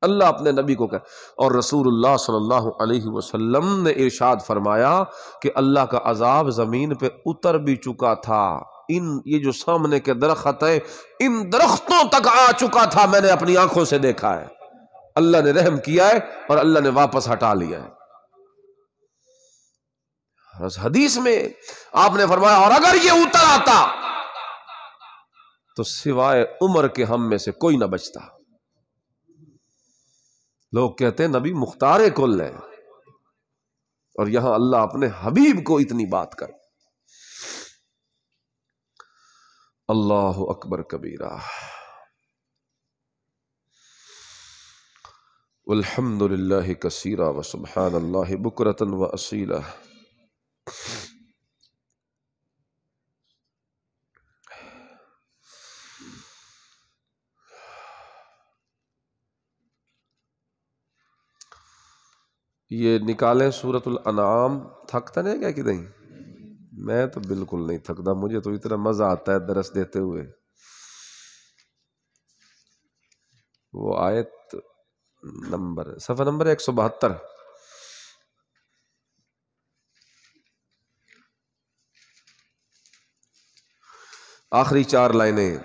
اللہ اپنے نبی کو کہ، اور رسول اللہ صلی اللہ علیہ وسلم نے ارشاد فرمایا کہ اللہ کا عذاب زمین پہ اتر بھی چکا تھا، یہ جو سامنے کے درخت ہیں ان درختوں تک آ چکا تھا، میں نے اپنی آنکھوں سے دیکھا ہے۔ اللہ نے رحم کیا ہے اور اللہ نے واپس ہٹا لیا ہے۔ حدیث میں آپ نے فرمایا اور اگر یہ اتر آتا تو سوائے عمر کے ہم میں سے کوئی نہ بچتا۔ لوگ کہتے ہیں نبی مختار کل ہے، اور یہاں اللہ اپنے حبیب کو اتنی بات کر۔ اللہ اکبر کبیرہ، والحمد للہ کثیرا وسبحان اللہ بکرۃ واصیلا۔ یہ نکالیں سورۃ الانعام. تھکتا نہیں کیا کہ نہیں؟ میں تو بالکل نہیں تھکتا، مجھے تو اتنا مزہ آتا ہے درس دیتے ہوئے. وہ آیت نمبر صفحہ نمبر 172. آخری 4 لائنیں.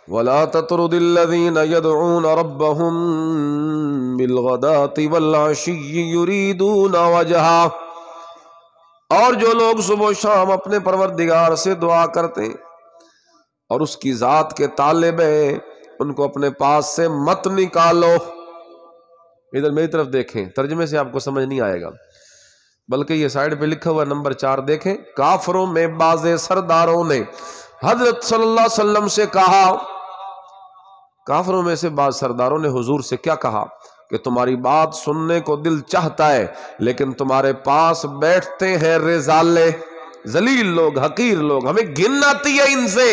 وَلَا تَطْرُدِ الَّذِينَ يَدْعُونَ رَبَّهُمْ بِالْغَدَاةِ وَالْعَشِيِّ يُرِيدُونَ وَجْهَهُ، اور جو لوگ صبح و شام اپنے پروردگار سے دعا کرتے اور اس کی ذات کے طالب ہیں، ان کو اپنے پاس سے مت نکالو. ادھر میری طرف دیکھیں، ترجمے سے آپ کو سمجھ نہیں آئے گا، بلکہ یہ سائیڈ پہ لکھا ہوا نمبر 4 دیکھیں. کافروں میں بعض سرداروں نے حضرت صلی اللہ علیہ وسلم سے کہا، کافروں میں سے بعض سرداروں نے حضور سے کیا کہا کہ تمہاری بات سننے کو دل چاہتا ہے، لیکن تمہارے پاس بیٹھتے ہیں رزالے، ذلیل لوگ، حقیر لوگ، ہمیں گھن آتی ہے ان سے،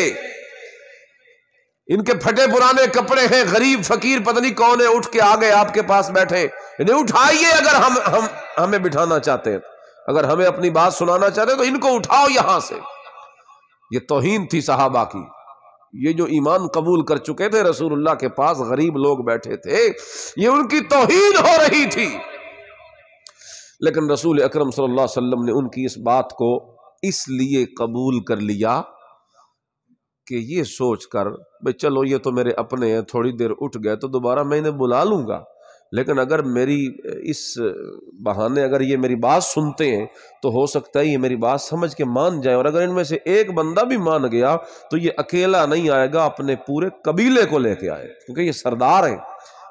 ان کے پھٹے پرانے کپڑے ہیں، غریب فقیر پتہ نہیں کون ہے، اٹھ کے آگے آپ کے پاس بیٹھے، انہیں اٹھائیے اگر ہمیں بٹھانا چاہتے ہیں، اگر ہمیں اپنی بات سنانا چاہتے ہیں تو ان کو اٹھاؤ یہاں سے. یہ توہین تھی صحابہ کی. یہ جو ایمان قبول کر چکے تھے رسول اللہ کے پاس غریب لوگ بیٹھے تھے، یہ ان کی توہین ہو رہی تھی. لیکن رسول اکرم صلی اللہ علیہ وسلم نے ان کی اس بات کو اس لیے قبول کر لیا کہ یہ سوچ کر بھئی چلو یہ تو میرے اپنے ہیں، تھوڑی دیر اٹھ گئے تو دوبارہ میں انہیں بلا لوں گا، لیکن اگر میری اس بہانے اگر یہ میری بات سنتے ہیں تو ہو سکتا ہے یہ میری بات سمجھ کے مان جائیں، اور اگر ان میں سے ایک بندہ بھی مان گیا تو یہ اکیلا نہیں آئے گا، اپنے پورے قبیلے کو لے کے آئے، کیونکہ یہ سردار ہیں،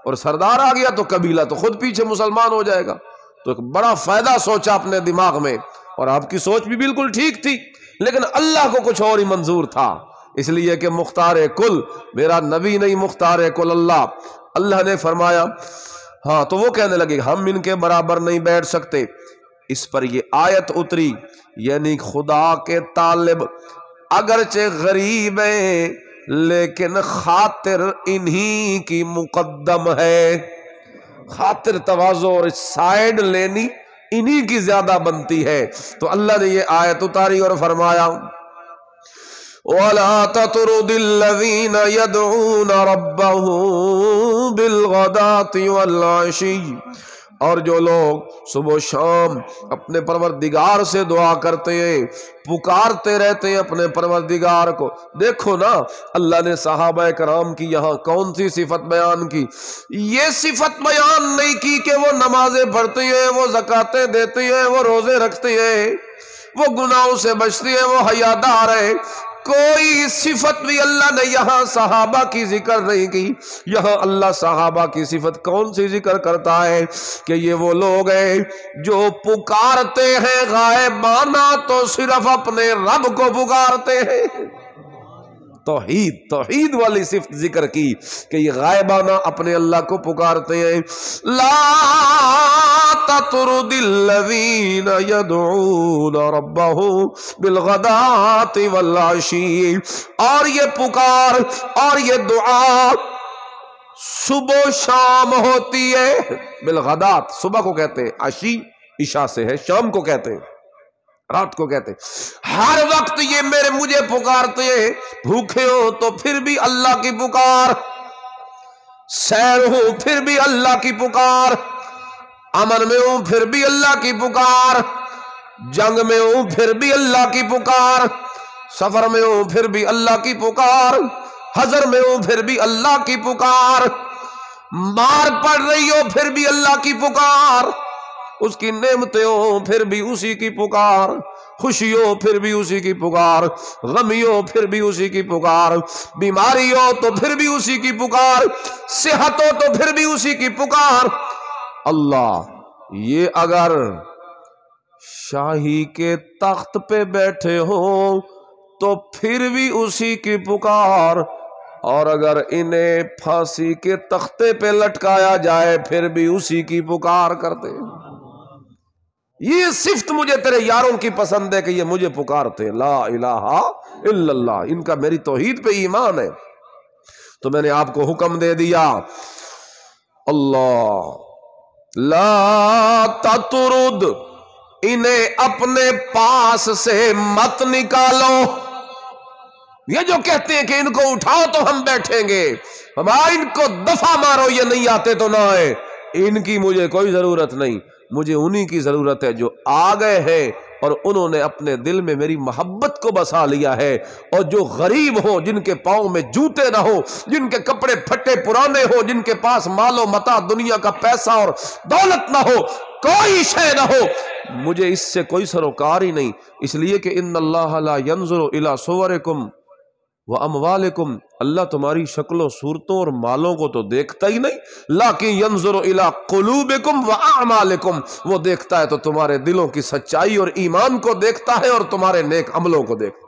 اور سردار آ گیا تو قبیلہ تو خود پیچھے مسلمان ہو جائے گا. تو ایک بڑا فائدہ سوچا اپنے دماغ میں، اور آپ کی سوچ بھی بالکل ٹھیک تھی، لیکن اللہ کو کچھ اور ہی منظور تھا، اس لیے کہ مختار کل میرا نبی نہیں، مختار کل اللہ. اللہ نے فرمایا ہاں، تو وہ کہنے لگے ہم ان کے برابر نہیں بیٹھ سکتے. اس پر یہ آیت اتری، یعنی خدا کے طالب اگرچہ غریب ہیں لیکن خاطر انہی کی مقدم ہے، خاطر تواضع اور سائیڈ لینی انہی کی زیادہ بنتی ہے. تو اللہ نے یہ آیت اتاری اور فرمایا وَلَا تَطْرُدِ الَّذِينَ يَدْعُونَ رَبَّهُمْ بِالْغَدَاةِ وَالْعَشِيِّ، اور جو لوگ صبح و شام اپنے پروردگار سے دعا کرتے ہیں، پکارتے رہتے ہیں اپنے پروردگار کو. دیکھو نا، اللہ نے صحابہ کرام کی یہاں کون سی صفت بیان کی؟ یہ صفت بیان نہیں کی کہ وہ نمازیں پڑھتے ہیں، وہ زکاتیں دیتے ہیں، وہ روزے رکھتے ہیں، وہ گناہوں سے بچتے ہیں، وہ حیادار ہیں. کوئی صفت بھی اللہ نے یہاں صحابہ کی ذکر نہیں کی. یہاں اللہ صحابہ کی صفت کون سی ذکر کرتا ہے کہ یہ وہ لوگ ہیں جو پکارتے ہیں غائبانہ تو صرف اپنے رب کو پکارتے ہیں. توحید والی صفت ذکر کی کہ یہ غائبانہ اپنے اللہ کو پکارتے ہیں. لا تطرد الذین یدعون ربهم بالغداة والعشی، اور یہ پکار اور یہ دعا صبح و شام ہوتی ہے. بالغدات صبح کو کہتے ہیں، عشی عشاء سے ہے، شام کو کہتے ہیں، رات کو کہتے ہیں. ہر وقت یہ مجھے پکارتے ہیں. بھوکے ہو تو پھر بھی اللہ کی پکار، سیر ہو پھر بھی اللہ کی پکار، امن میں ہوں پھر بھی اللہ کی پکار، جنگ میں ہوں پھر بھی اللہ کی پکار، سفر میں ہوں پھر بھی اللہ کی پکار، حضر میں ہوں پھر بھی اللہ کی پکار، مار پڑ رہی ہو پھر بھی اللہ کی پکار، اس کی نعمتیں ہو پھر بھی اسی کی پکار، خوشی ہو پھر بھی اسی کی پکار، غمی ہو پھر بھی اسی کی پکار، بیماری ہو تو پھر بھی اسی کی پکار، صحت ہو تو پھر بھی اسی کی پکار. اللہ یہ اگر شاہی کے تخت پہ بیٹھے ہوں تو پھر بھی اسی کی پکار، اور اگر انہیں پھانسی کے تختے پہ لٹکایا جائے پھر بھی اسی کی پکار کرتے. یہ صفت مجھے تیرے یاروں کی پسند ہے کہ یہ مجھے پکارتے لا الہ الا اللہ، ان کا میری توحید پہ ایمان ہے۔ تو میں نے آپ کو حکم دے دیا، اللہ لا تطرد، انہیں اپنے پاس سے مت نکالو۔ یہ جو کہتے ہیں کہ ان کو اٹھاؤ تو ہم بیٹھیں گے، ان کو دفع مارو یہ نہیں آتے تو نہ آئے، ان کی مجھے کوئی ضرورت نہیں، مجھے انہی کی ضرورت ہے جو آ گئے ہیں اور انہوں نے اپنے دل میں میری محبت کو بسا لیا ہے، اور جو غریب ہو، جن کے پاؤں میں جوتے نہ ہو، جن کے کپڑے پھٹے پرانے ہو، جن کے پاس مال و متاع دنیا کا پیسہ اور دولت نہ ہو، کوئی شے نہ ہو، مجھے اس سے کوئی سروکار ہی نہیں، اس لیے کہ ان اللہ لا ينظر الى صورکم واموالکم، اللہ تمہاری شکل و صورتوں اور مالوں کو تو دیکھتا ہی نہیں، لیکن ینظر الی قلوبکم واعمالکم، وہ دیکھتا ہے تو تمہارے دلوں کی سچائی اور ایمان کو دیکھتا ہے اور تمہارے نیک عملوں کو دیکھتا ہے،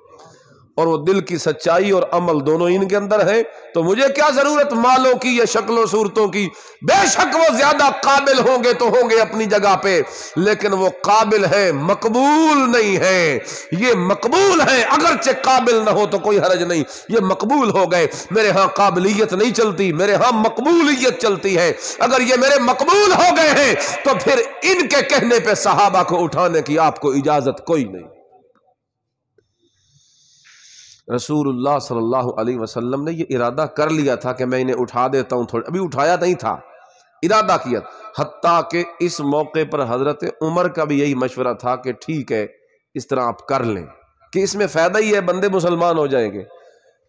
اور وہ دل کی سچائی اور عمل دونوں ان کے اندر ہے، تو مجھے کیا ضرورت مالوں کی یا شکل و صورتوں کی؟ بے شک وہ زیادہ قابل ہوں گے تو ہوں گے اپنی جگہ پہ، لیکن وہ قابل ہے، مقبول نہیں ہے۔ یہ مقبول ہے، اگرچہ قابل نہ ہو تو کوئی حرج نہیں، یہ مقبول ہو گئے۔ میرے ہاں قابلیت نہیں چلتی، میرے ہاں مقبولیت چلتی ہے۔ اگر یہ میرے مقبول ہو گئے ہیں تو پھر ان کے کہنے پہ صحابہ کو اٹھانے کی آپ کو اجازت کوئی نہیں۔ رسول اللہ صلی اللہ علیہ وسلم نے یہ ارادہ کر لیا تھا کہ میں انہیں اٹھا دیتا ہوں، تھوڑے ابھی اٹھایا نہیں تھا، ارادہ کیا، حتیٰ کہ اس موقع پر حضرت عمر کا بھی یہی مشورہ تھا کہ ٹھیک ہے اس طرح آپ کر لیں کہ اس میں فائدہ ہی ہے، بندے مسلمان ہو جائیں گے،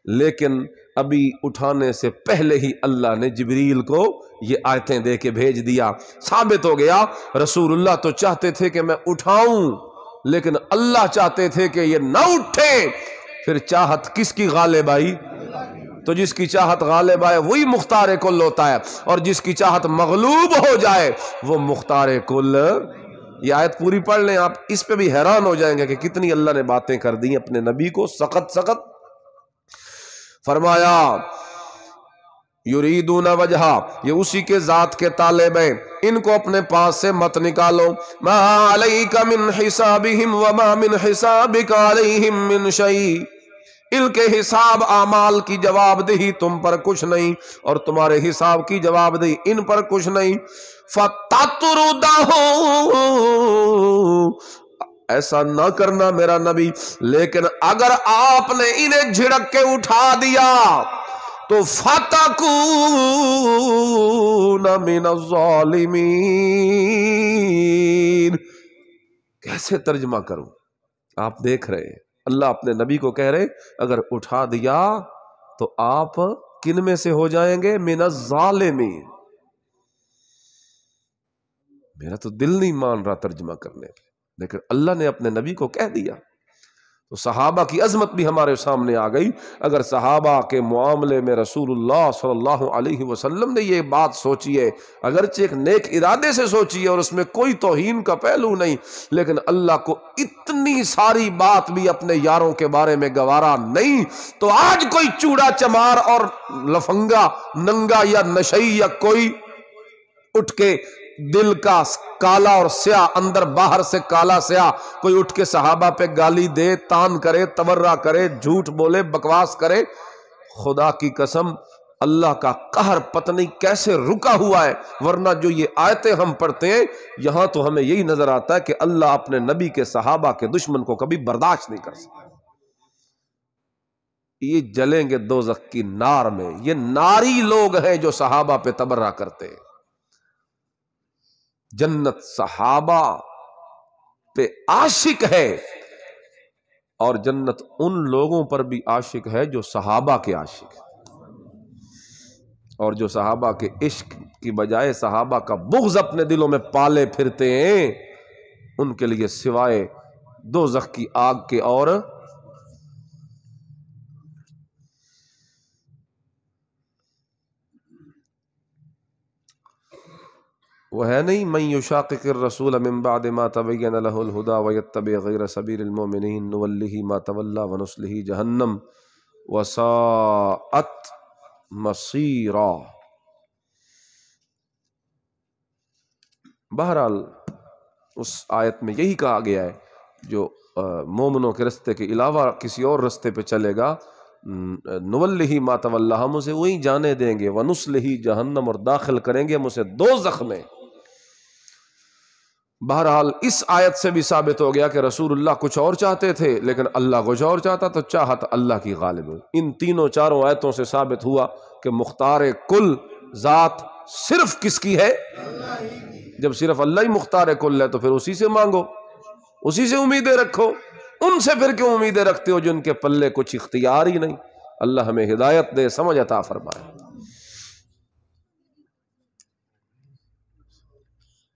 لیکن ابھی اٹھانے سے پہلے ہی اللہ نے جبریل کو یہ آیتیں دے کے بھیج دیا۔ ثابت ہو گیا رسول اللہ تو چاہتے تھے کہ میں اٹھاؤں، لیکن اللہ چاہتے تھے کہ یہ نہ اٹھے۔ پھر چاہت کس کی غالب آئی؟ تو جس کی چاہت غالب آئے وہی مختار کل ہوتا ہے، اور جس کی چاہت مغلوب ہو جائے وہ مختار کل۔ یہ آیت پوری پڑھ لیں آپ، اس پہ بھی حیران ہو جائیں گے کہ کتنی اللہ نے باتیں کر دی اپنے نبی کو سخت سخت۔ فرمایا یریدون وجہا، یہ اسی کے ذات کے طالب ہیں، ان کو اپنے پاس سے مت نکالو۔ ما علیک من حسابہم وما من حسابک علیہم من شیء، ان کے حساب اعمال کی جواب دہی تم پر کچھ نہیں، اور تمہارے حساب کی جواب دہی ان پر کچھ نہیں۔ فَتَطْرُدَهُ، ایسا نہ کرنا میرا نبی، لیکن اگر آپ نے انہیں جھڑک کے اٹھا دیا تو فَتَكُونَ مِنَ الظَّالِمِينَ۔ کیسے ترجمہ کروں؟ آپ دیکھ رہے ہیں اللہ اپنے نبی کو کہہ رہے اگر اٹھا دیا تو آپ کن میں سے ہو جائیں گے؟ من الظالمین۔ میرا تو دل نہیں مان رہا ترجمہ کرنے پہ، لیکن اللہ نے اپنے نبی کو کہہ دیا تو صحابہ کی عظمت بھی ہمارے سامنے آ گئی۔ اگر صحابہ کے معاملے میں رسول اللہ صلی اللہ علیہ وسلم نے یہ بات سوچی ہے، اگرچہ ایک نیک ارادے سے سوچی ہے اور اس میں کوئی توہین کا پہلو نہیں، لیکن اللہ کو اتنی ساری بات بھی اپنے یاروں کے بارے میں گوارا نہیں، تو آج کوئی چوڑا چمار اور لفنگا ننگا یا نشئی یا کوئی اٹھ کے دل کا کالا اور سیاہ، اندر باہر سے کالا سیاہ کوئی اٹھ کے صحابہ پہ گالی دے، تان کرے، تورا کرے، جھوٹ بولے، بکواس کرے، خدا کی قسم اللہ کا قہر پتہ نہیں کیسے رکا ہوا ہے۔ ورنہ جو یہ آیتیں ہم پڑھتے ہیں یہاں تو ہمیں یہی نظر آتا ہے کہ اللہ اپنے نبی کے صحابہ کے دشمن کو کبھی برداشت نہیں کر سکتا۔ یہ جلیں گے دوزخ کی نار میں، یہ ناری لوگ ہیں جو صحابہ پہ تبرہ کرتے ہیں۔ جنت صحابہ پہ عاشق ہے، اور جنت ان لوگوں پر بھی عاشق ہے جو صحابہ کے عاشق ہیں، اور جو صحابہ کے عشق کی بجائے صحابہ کا بغض اپنے دلوں میں پالے پھرتے ہیں، ان کے لیے سوائے دوزخ کی آگ کے اور وہ ہے نہیں۔ من یشاقق الرسول من بعد ما تبین له الہدی ویتبع غیر سبیل المؤمنین نولہ ما تولی ونصلہ جہنم وساءت مصیرا۔ بہرحال اس آیت میں یہی کہا گیا ہے جو مومنوں کے رستے کے علاوہ کسی اور رستے پہ چلے گا نولہ ما تولی، ہم اسے وہیں جانے دیں گے، ونصلہ جہنم، اور داخل کریں گے ہم اسے دوزخ میں۔ بہرحال اس آیت سے بھی ثابت ہو گیا کہ رسول اللہ کچھ اور چاہتے تھے لیکن اللہ کچھ اور چاہتا، تو چاہت اللہ کی غالب ہوئی۔ ان تینوں چاروں آیتوں سے ثابت ہوا کہ مختار کل ذات صرف کس کی ہے؟ جب صرف اللہ ہی مختار کل ہے تو پھر اسی سے مانگو، اسی سے امیدیں رکھو۔ ان سے پھر کیوں امیدیں رکھتے ہو جن کے پلے کچھ اختیار ہی نہیں؟ اللہ ہمیں ہدایت دے، سمجھ عطا فرمائے۔